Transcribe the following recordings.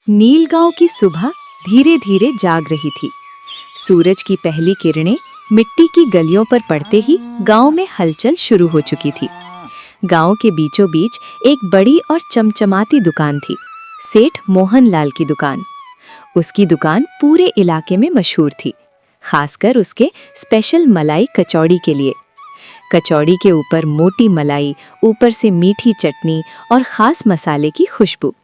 नीलगांव की सुबह धीरे धीरे जाग रही थी। सूरज की पहली किरणें मिट्टी की गलियों पर पड़ते ही गांव में हलचल शुरू हो चुकी थी। गांव के बीचों बीच एक बड़ी और चमचमाती दुकान थी, सेठ मोहनलाल की दुकान। उसकी दुकान पूरे इलाके में मशहूर थी, खासकर उसके स्पेशल मलाई कचौड़ी के लिए। कचौड़ी के ऊपर मोटी मलाई, ऊपर से मीठी चटनी और खास मसाले की खुशबू,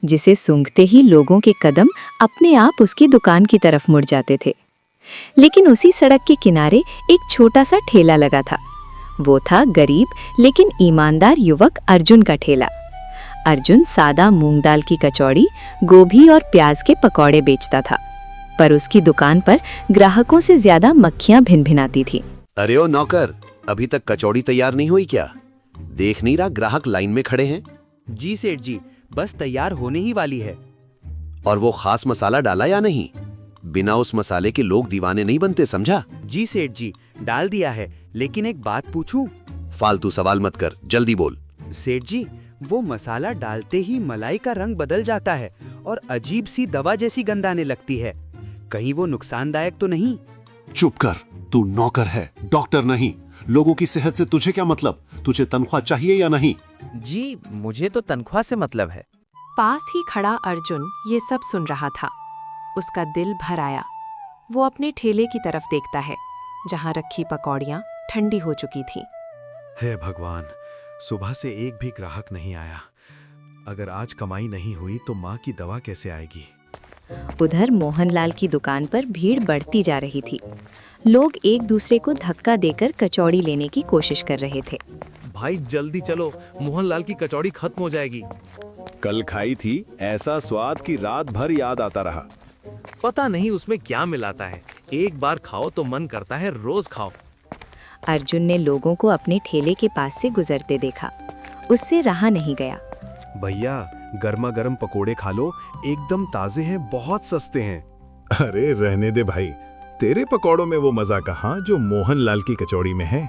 जिसे सूंघते ही लोगों के कदम अपने आप उसकी दुकान की तरफ मुड़ जाते थे। लेकिन उसी सड़क के किनारे एक छोटा सा ठेला लगा था। वो था गरीब लेकिन ईमानदार युवक अर्जुन का ठेला। अर्जुन सादा मूंग दाल की कचौड़ी, गोभी और प्याज के पकौड़े बेचता था, पर उसकी दुकान पर ग्राहकों से ज्यादा मक्खियां भिनभिनाती थी। अरे ओ नौकर, अभी तक कचौड़ी तैयार नहीं हुई क्या? देख नहीं रहा ग्राहक लाइन में खड़े हैं? जी सेठ जी, बस तैयार होने ही वाली है। और वो खास मसाला डाला या नहीं? बिना उस मसाले के लोग दीवाने नहीं बनते, समझा? जी सेठ जी, डाल दिया है, लेकिन एक बात पूछूं? फालतू सवाल मत कर, जल्दी बोल। सेठ जी, वो मसाला डालते ही मलाई का रंग बदल जाता है और अजीब सी दवा जैसी गंध आने लगती है। कहीं वो नुकसानदायक तो नहीं? चुप कर, तू नौकर है, डॉक्टर नहीं। लोगों की सेहत से तुझे क्या मतलब? तुझे तनख्वाह चाहिए या नहीं? जी, मुझे तो तनख्वाह से मतलब है। पास ही खड़ा अर्जुन ये सब सुन रहा था। उसका दिल भर आया। वो अपने ठेले की तरफ देखता है, जहां रखी पकौड़ियां ठंडी हो चुकी थीं। हे भगवान, सुबह से एक भी ग्राहक नहीं आया। अगर आज कमाई नहीं हुई तो माँ की दवा कैसे आएगी? उधर मोहनलाल की दुकान पर भीड़ बढ़ती जा रही थी। लोग एक दूसरे को धक्का देकर कचौड़ी लेने की कोशिश कर रहे थे। भाई जल्दी चलो, मोहनलाल की कचौड़ी खत्म हो जाएगी। कल खाई थी, ऐसा स्वाद कि रात भर याद आता रहा। पता नहीं उसमें क्या मिलाता है, एक बार खाओ तो मन करता है रोज खाओ। अर्जुन ने लोगों को अपने ठेले के पास से गुजरते देखा। उससे रहा नहीं गया। भैया, गर्मा गर्म पकोड़े खा लो, एकदम ताजे हैं, बहुत सस्ते हैं। अरे रहने दे भाई, तेरे पकौड़ों में वो मजा कहाँ जो मोहनलाल की कचौड़ी में है।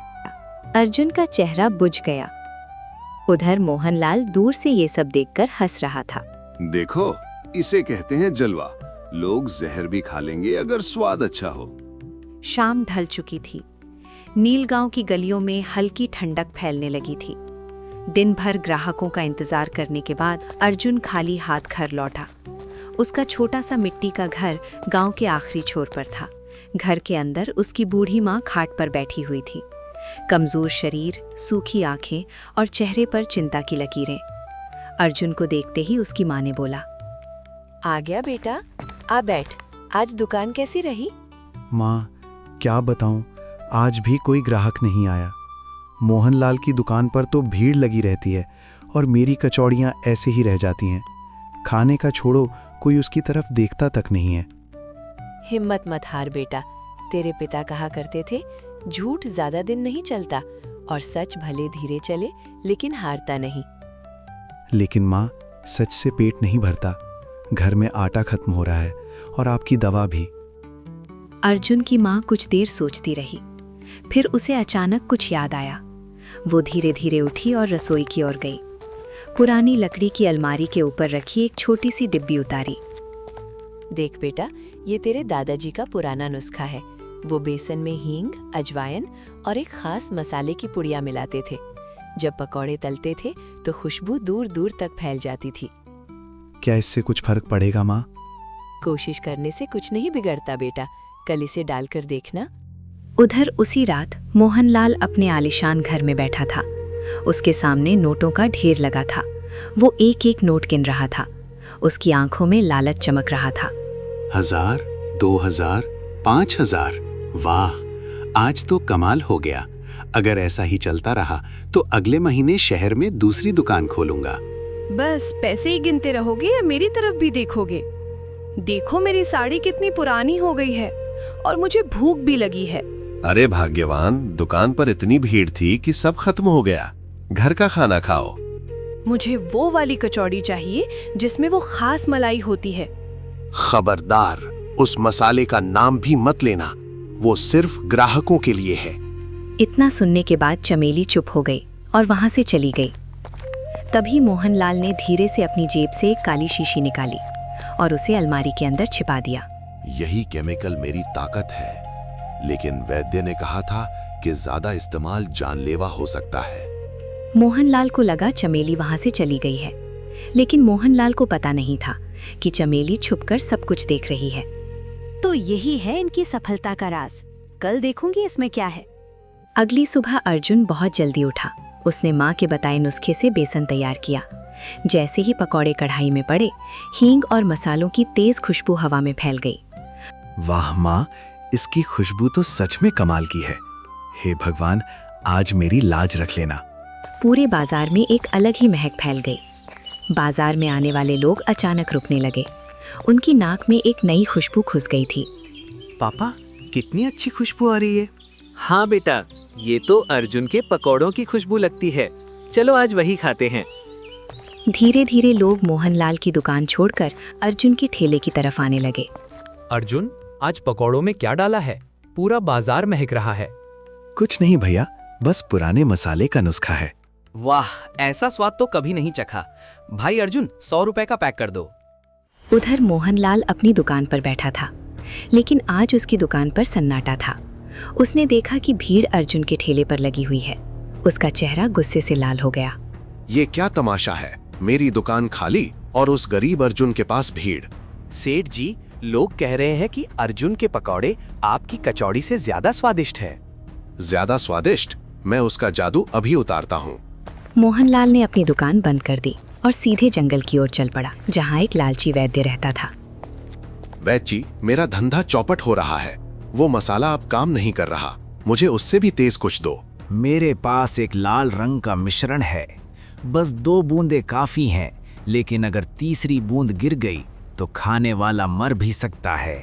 अर्जुन का चेहरा बुझ गया। उधर मोहनलाल दूर से ये सब देखकर हंस रहा था। देखो, इसे कहते हैं जलवा। लोग जहर भी खा लेंगे अगर स्वाद अच्छा हो। शाम ढल चुकी थी। नीलगांव की गलियों में हल्की ठंडक फैलने लगी थी। दिन भर ग्राहकों का इंतजार करने के बाद अर्जुन खाली हाथ घर लौटा। उसका छोटा सा मिट्टी का घर गांव के आखिरी छोर पर था। घर के अंदर उसकी बूढ़ी माँ खाट पर बैठी हुई थी। कमजोर शरीर, सूखी आंखें और चेहरे पर चिंता की लकीरें। अर्जुन को देखते ही उसकी माँ ने बोला, आ गया बेटा, आ बैठ। आज दुकान कैसी रही? माँ, क्या बताऊं, आज भी कोई ग्राहक नहीं आया। मोहनलाल की दुकान पर तो भीड़ लगी रहती है और मेरी कचौड़ियाँ ऐसे ही रह जाती हैं। खाने का छोड़ो, कोई उसकी तरफ देखता तक नहीं है। हिम्मत मत हार बेटा, तेरे पिता कहा करते थे, झूठ ज्यादा दिन नहीं चलता और सच भले धीरे चले लेकिन हारता नहीं। लेकिन माँ, सच से पेट नहीं भरता। घर में आटा खत्म हो रहा है और आपकी दवा भी। अर्जुन की माँ कुछ देर सोचती रही, फिर उसे अचानक कुछ याद आया। वो धीरे धीरे उठी और रसोई की ओर गई। पुरानी लकड़ी की अलमारी के ऊपर रखी एक छोटी सी डिब्बी उतारी। देख बेटा, ये तेरे दादाजी का पुराना नुस्खा है। वो बेसन में हींग, अजवाइन और एक खास मसाले की पुड़िया मिलाते थे। जब पकौड़े तलते थे तो खुशबू दूर दूर तक फैल जाती थी। क्या इससे कुछ फर्क पड़ेगा माँ? कोशिश करने से कुछ नहीं बिगड़ता बेटा, कल इसे डालकर देखना। उधर उसी रात मोहनलाल अपने आलीशान घर में बैठा था। उसके सामने नोटों का ढेर लगा था। वो एक एक नोट गिन रहा था। उसकी आंखों में लालच चमक रहा था। 1000, 2000, 5000। वाह, आज तो कमाल हो गया। अगर ऐसा ही चलता रहा तो अगले महीने शहर में दूसरी दुकान खोलूंगा। बस पैसे ही गिनते रहोगे या मेरी तरफ भी देखोगे? देखो मेरी साड़ी कितनी पुरानी हो गई है और मुझे भूख भी लगी है। अरे भाग्यवान, दुकान पर इतनी भीड़ थी कि सब खत्म हो गया। घर का खाना खाओ। मुझे वो वाली कचौड़ी चाहिए जिसमें वो खास मलाई होती है। खबरदार, उस मसाले का नाम भी मत लेना। वो सिर्फ ग्राहकों के लिए है। इतना सुनने के बाद चमेली चुप हो गई और वहां से चली गई। तभी मोहनलाल ने धीरे से अपनी जेब से एक काली शीशी निकाली और उसे अलमारी के अंदर छिपा दिया। यही केमिकल मेरी ताकत है, लेकिन वैद्य ने कहा था कि ज्यादा इस्तेमाल जानलेवा हो सकता है। मोहनलाल को लगा चमेली वहां से चली गई है, लेकिन मोहनलाल को पता नहीं था कि चमेली छुपकर सब कुछ देख रही है। तो यही है इनकी सफलता का राज। कल देखूंगी इसमें क्या है। अगली सुबह अर्जुन बहुत जल्दी उठा। उसने माँ के बताए नुस्खे से बेसन तैयार किया। जैसे ही पकौड़े कढ़ाई में पड़े, हींग और मसालों की तेज खुशबू हवा में फैल गई। वाह माँ, इसकी खुशबू तो सच में कमाल की है। हे भगवान, आज मेरी लाज रख लेना। पूरे बाजार में एक अलग ही महक फैल गई। बाजार में आने वाले लोग अचानक रुकने लगे। उनकी नाक में एक नई खुशबू घुस गई थी। पापा, कितनी अच्छी खुशबू आ रही है। हाँ बेटा, ये तो अर्जुन के पकौड़ों की खुशबू लगती है। चलो आज वही खाते हैं। धीरे धीरे लोग मोहनलाल की दुकान छोड़कर अर्जुन के ठेले की तरफ आने लगे। अर्जुन, आज पकौड़ों में क्या डाला है? पूरा बाजार महक रहा है। कुछ नहीं भैया, बस पुराने मसाले का नुस्खा है। वाह, ऐसा स्वाद तो कभी नहीं चखा। भाई अर्जुन, 100 रुपए का पैक कर दो। उधर मोहनलाल अपनी दुकान पर बैठा था, लेकिन आज उसकी दुकान पर सन्नाटा था। उसने देखा कि भीड़ अर्जुन के ठेले पर लगी हुई है। उसका चेहरा गुस्से से लाल हो गया। ये क्या तमाशा है? मेरी दुकान खाली और उस गरीब अर्जुन के पास भीड़। सेठ जी, लोग कह रहे हैं कि अर्जुन के पकौड़े आपकी कचौड़ी से ज्यादा स्वादिष्ट है। ज्यादा स्वादिष्ट? मैं उसका जादू अभी उतारता हूँ। मोहनलाल ने अपनी दुकान बंद कर दी और सीधे जंगल की ओर चल पड़ा, जहाँ एक लालची वैद्य रहता था। वैद्य जी, मेरा धंधा चौपट हो रहा है। वो मसाला अब काम नहीं कर रहा। मुझे उससे भी तेज कुछ दो। मेरे पास एक लाल रंग का मिश्रण है। बस 2 बूंदें काफी हैं, लेकिन अगर तीसरी बूंद गिर गई तो खाने वाला मर भी सकता है।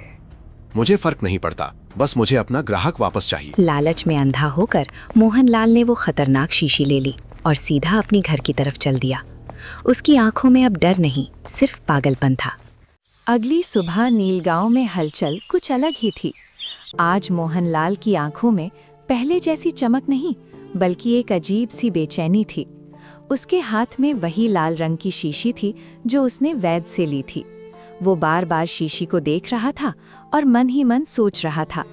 मुझे फर्क नहीं पड़ता, बस मुझे अपना ग्राहक वापस चाहिए। लालच में अंधा होकर मोहनलाल ने वो खतरनाक शीशी ले ली और सीधा अपनी घर की तरफ चल दिया। उसकी आंखों में अब डर नहीं, सिर्फ पागलपन था। अगली सुबह नीलगांव में हलचल कुछ अलग ही थी। आज मोहनलाल की आंखों में पहले जैसी चमक नहीं, बल्कि एक अजीब सी बेचैनी थी। उसके हाथ में वही लाल रंग की शीशी थी जो उसने वैद्य से ली थी। वो बार बार शीशी को देख रहा था और मन ही मन सोच रहा था,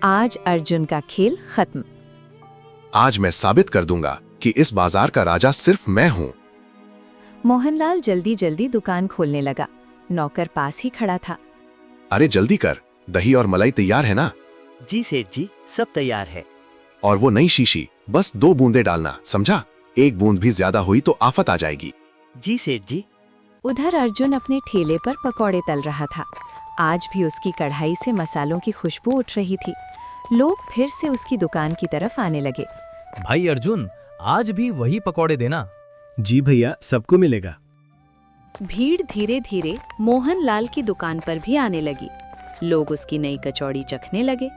आज अर्जुन का खेल खत्म। आज मैं साबित कर दूंगा कि इस बाजार का राजा सिर्फ मैं हूँ। मोहनलाल जल्दी जल्दी दुकान खोलने लगा। नौकर पास ही खड़ा था। अरे जल्दी कर, दही और मलाई तैयार है ना? जी सेठ जी, सब तैयार है। और वो नई शीशी, बस 2 बूंदे डालना, समझा? 1 बूंद भी ज्यादा हुई तो आफत आ जाएगी। जी सेठ जी। उधर अर्जुन अपने ठेले पर पकौड़े तल रहा था। आज भी उसकी कढ़ाई से मसालों की खुशबू उठ रही थी। लोग फिर से उसकी दुकान की तरफ आने लगे। भाई अर्जुन, आज भी वही पकौड़े देना। जी भैया, सबको मिलेगा। भीड़ धीरे धीरे मोहनलाल की दुकान पर भी आने लगी। लोग उसकी नई कचौड़ी चखने लगे।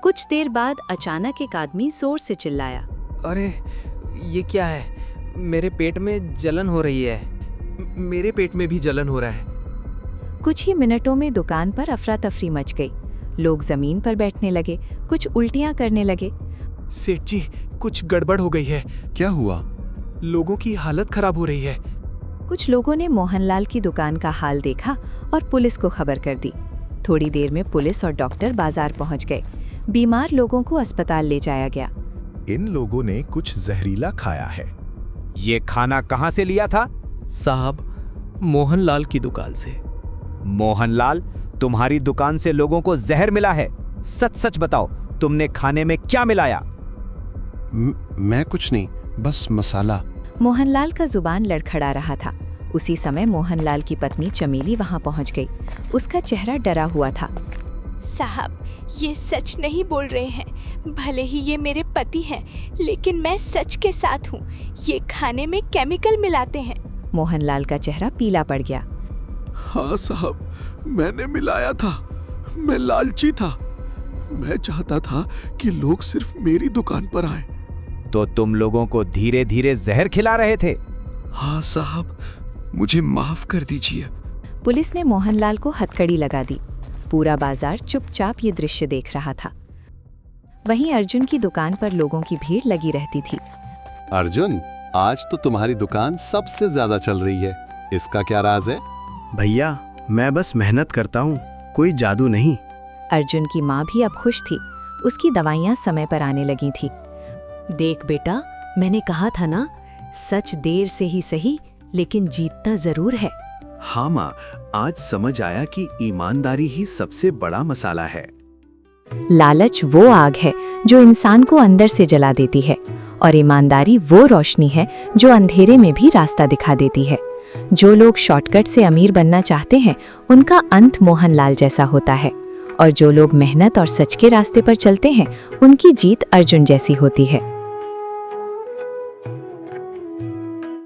कुछ देर बाद अचानक एक आदमी जोर से चिल्लाया, अरे ये क्या है? मेरे पेट में जलन हो रही है। मेरे पेट में भी जलन हो रहा है। कुछ ही मिनटों में दुकान पर अफरा तफरी मच गई। लोग जमीन पर बैठने लगे, कुछ उल्टियां करने लगे। सेठ जी, कुछ गड़बड़ हो गई है। क्या हुआ? लोगों की हालत खराब हो रही है। कुछ लोगों ने मोहनलाल की दुकान का हाल देखा और पुलिस को खबर कर दी। थोड़ी देर में पुलिस और डॉक्टर बाजार पहुंच गए। बीमार लोगों को अस्पताल ले जाया गया। इन लोगों ने कुछ जहरीला खाया है। ये खाना कहाँ से लिया था? साहब, मोहनलाल की दुकान से। मोहनलाल, तुम्हारी दुकान से लोगों को जहर मिला है। सच सच बताओ, तुमने खाने में क्या मिलाया? मैं कुछ नहीं, बस मसाला। मोहनलाल का जुबान लड़खड़ा रहा था। उसी समय मोहनलाल की पत्नी चमेली वहां पहुंच गई। उसका चेहरा डरा हुआ था। साहब, ये सच नहीं बोल रहे हैं। भले ही ये मेरे पति हैं, लेकिन मैं सच के साथ हूँ। ये खाने में केमिकल मिलाते हैं। मोहनलाल का चेहरा पीला पड़ गया। हाँ साहब, मैंने मिलाया था। मैं लालची था। मैं चाहता था कि लोग सिर्फ मेरी दुकान पर आए। तो तुम लोगों को धीरे धीरे जहर खिला रहे थे? हाँ साहब, मुझे माफ कर दीजिए। पुलिस ने मोहनलाल को हथकड़ी लगा दी। पूरा बाजार चुपचाप ये दृश्य देख रहा था। वहीं अर्जुन की दुकान पर लोगों की भीड़ लगी रहती थी। अर्जुन, आज तो तुम्हारी दुकान सबसे ज्यादा चल रही है। इसका क्या राज है? भैया, मैं बस मेहनत करता हूँ, कोई जादू नहीं। अर्जुन की माँ भी अब खुश थी। उसकी दवाइयाँ समय पर आने लगी थी। देख बेटा, मैंने कहा था ना, सच देर से ही सही लेकिन जीतता जरूर है। हाँ माँ, आज समझ आया कि ईमानदारी ही सबसे बड़ा मसाला है। लालच वो आग है जो इंसान को अंदर से जला देती है, और ईमानदारी वो रोशनी है जो अंधेरे में भी रास्ता दिखा देती है। जो लोग शॉर्टकट से अमीर बनना चाहते हैं, उनका अंत मोहनलाल जैसा होता है, और जो लोग मेहनत और सच के रास्ते पर चलते हैं, उनकी जीत अर्जुन जैसी होती है।